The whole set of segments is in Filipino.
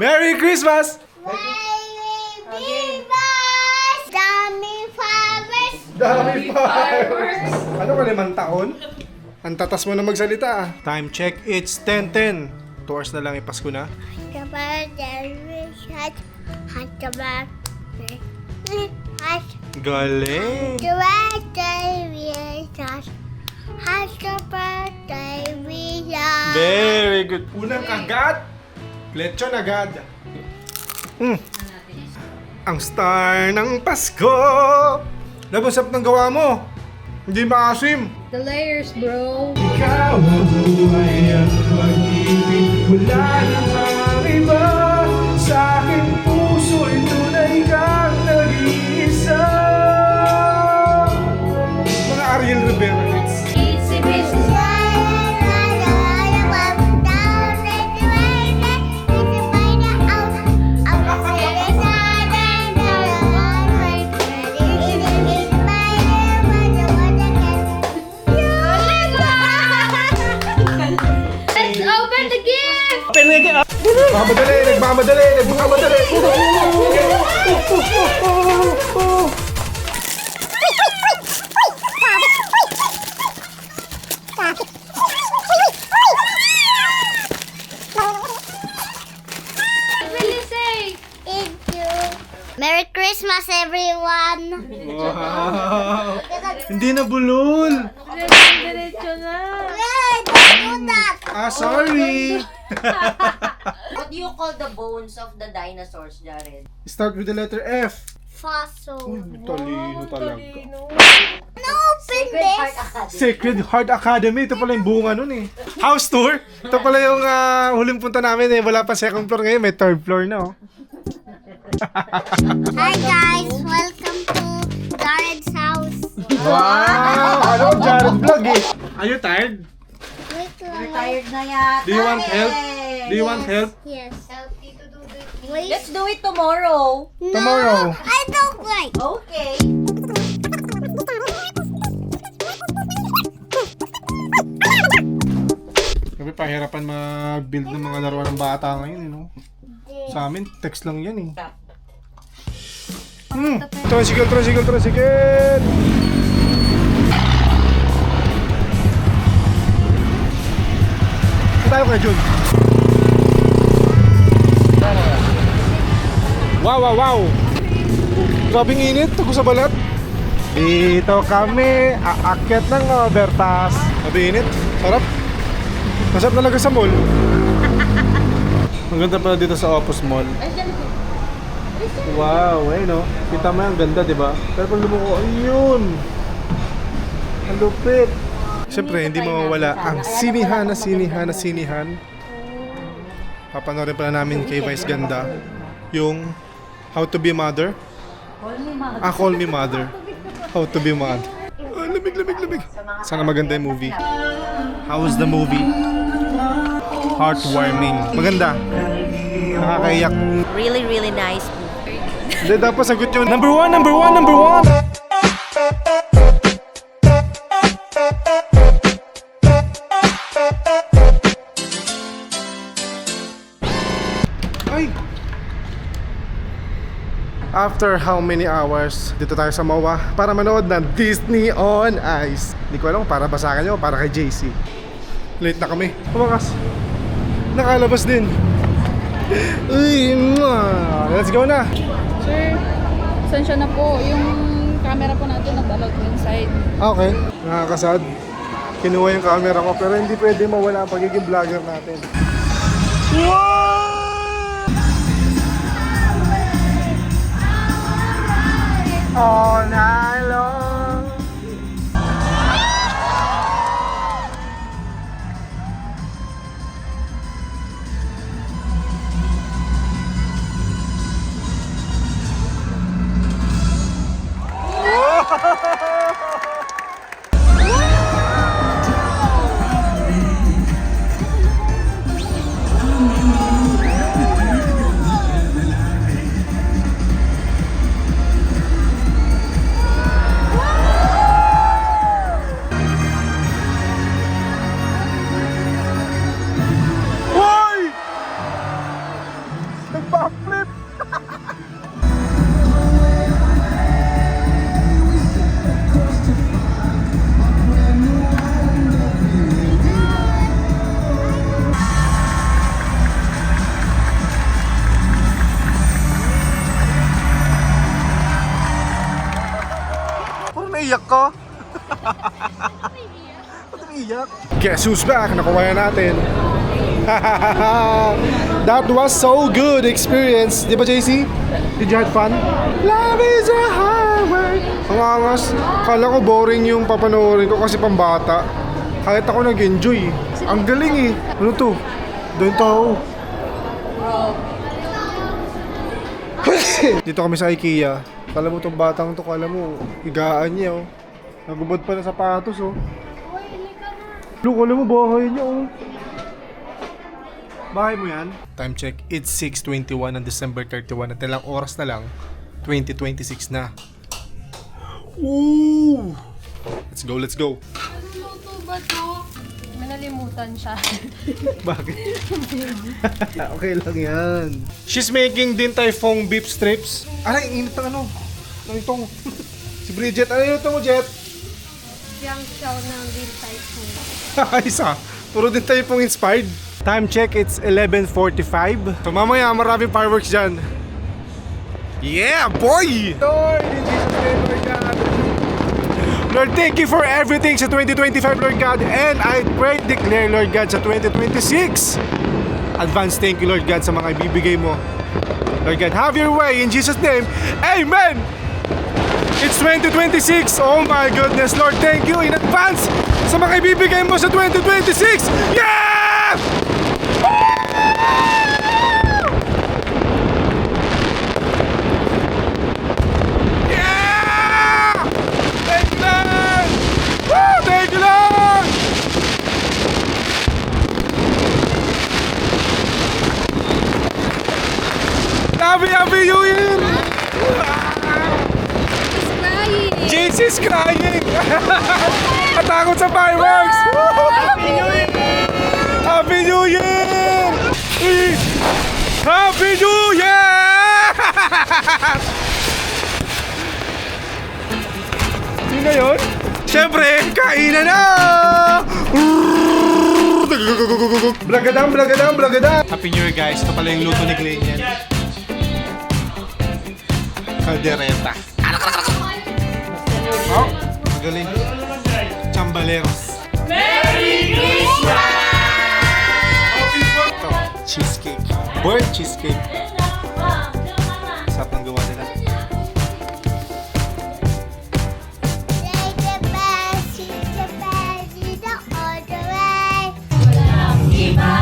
Merry Christmas! Merry Christmas! Dami flowers! Dami fireworks! Ano ka, 5 taon? Ang tatas mo na magsalita ah. Time check, it's 10:10. 2 hours na lang, ipasko na. Galing! Very good. Unang agad. Lechon agad. Ang star ng Pasko. Labasap ng gawa mo. Hindi maasim. The layers, bro. Ikaw ang buhay at pag-ibig. Wala namang iba. Sa aking puso ay tunay kang nag-iisa. Mga Ariel Rivera hits. Easy business. Let's open the gift! Nagmamadali. What will you say? Thank you. Merry Christmas, everyone! Wow! Hindi na bulol. Diretso na. Wait, don't do that! Sorry. What do you call the bones of the dinosaurs, Jared? Start with the letter F. Fossil. Talino talaga. No, open this! Sacred Heart Academy. Ito pala yung bunga nun eh. House tour. Ito pala yung huling punta namin eh. Wala pa second floor ngayon. May third floor na oh. Hi guys! Welcome to Jared's house. Wow! Ano? Jared vlog eh. Are you tired? Wait lang. Tired na yata. Do you want help? Do you want help? Yes. Wait. Let's do it tomorrow. No, Tomorrow. I don't like. Okay. Sabi, pahirapan mag-build ng mga laruan ng bata ngayon, you know? Sa amin, text lang yan eh. Tricycle! Saan tayo kaya, Jun? Wow! Grabing init, tugo sa balat. Dito kami, aakyat ng overpass. Grabe init, sarap. Masarap talaga sa mall. Ang ganda pala dito sa Opus Mall. Wow, ayun no. Kita mo yung ganda, di ba? Pero pag lumuko, ayun! Ang lupit! Siyempre, hindi mawawala ang sinihan. Papanoorin pala namin kay Vice Ganda yung How to be Mother. Call me Mother. How to be Mother. Oh, lamig. Sana maganda yung movie. How was the movie? Heartwarming. Maganda. Nakakaiyak. Really, really nice. Hindi, dapat sagot yun. Number one! Ay! After how many hours, dito tayo sa MOA para manood ng Disney on Ice. Hindi ko alam para ba sa akin o para kay JC. Late na kami. Kumakas. Nakalabas din. Uy, let's go na. Sir, sensya na po. Yung camera po natin nag-allowed inside. Okay, nakakasad. Kinuha yung camera ko pero hindi pwede mawala ang pagiging vlogger natin. Wow! All night long. Nag-backflip! Parang naiyak ka. Ba't naiyak? Guess who's back? Nakuha na natin. That was so good experience. Di ba, JC? Did you have fun? Love is a highway. Ang angas. Kala ko boring yung papanoorin ko kasi pambata. Kahit ako nag-enjoy. Ang galing eh. Ano to? Doon to. Dito kami sa IKEA. Kala mo tong batang to, kala mo higaan niya oh. Nagubad pa na sapatos oh. Look, kala mo bahay niya oh. Bahay mo yan? Time check, it's 6:21 on December 31 at ilang oras na lang 2026 na. Ooh! Let's go, let's go. Luto ba to? May nalimutan siya. Bakit? Okay lang yan. She's making din Thai Fong beef strips. Aray, init ng ano? Ano itong? Si Bridget, ano yung ito mo, Jet? Yung show ng Din Tai Fung. Isa. Puro din tayo pong inspired. Time check, it's 11:45. So mamaya maraming fireworks dyan. Yeah, boy! Lord, in Jesus' name, Lord God. Lord, thank you for everything sa 2025, Lord God. And I pray, declare, Lord God, sa 2026. Advance thank you, Lord God, sa mga ibibigay mo. Lord God, have your way in Jesus' name. Amen! It's 2026. Oh my goodness, Lord, thank you in advance sa mga ibibigay mo sa 2026. Yeah! Yeah! Thank you, Lord! Woo! Thank you, Lord! Happy New Year! JC's crying! Natakot sa fireworks! Happy New Year! Happy New Year! Happy New Year! Yun na yun? Siyempre, kainan na! Blagadang, blagadang, blagadang! Happy New Year guys! Ito pala yung luto ni Glenn yan. Caldereta. Oh, magaling. Chambaleros. Merry Christmas! Ito, cheesecake. Bird cheesecake. Sarap ng gawa nila. Say the best, she's the best, you don't all the way. Diba?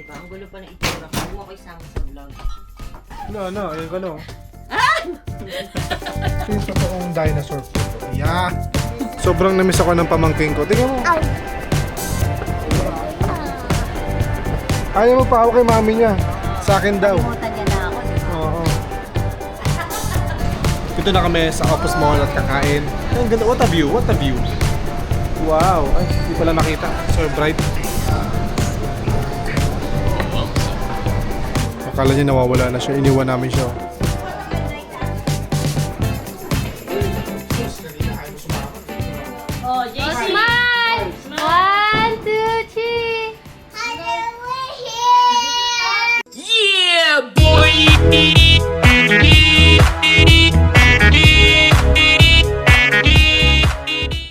Ang gulo pa ng itsura ko. Huwag ko isama sa vlog. No, ayun ka no. Ito yung totoong dinosaur food. Yeah. Sobrang namiss ako ng pamangking ko. Tingnan mo. Ayaw mo pa ako kay mami niya. Sa akin daw. Pumunta niya na ako. Oo. Dito na kami sa Opus Mall at kakain. Ang ganda. What a view. What a view. Wow. Ay, hindi pala makita. So bright. Akala niya nawawala na siya. Iniwan namin siya.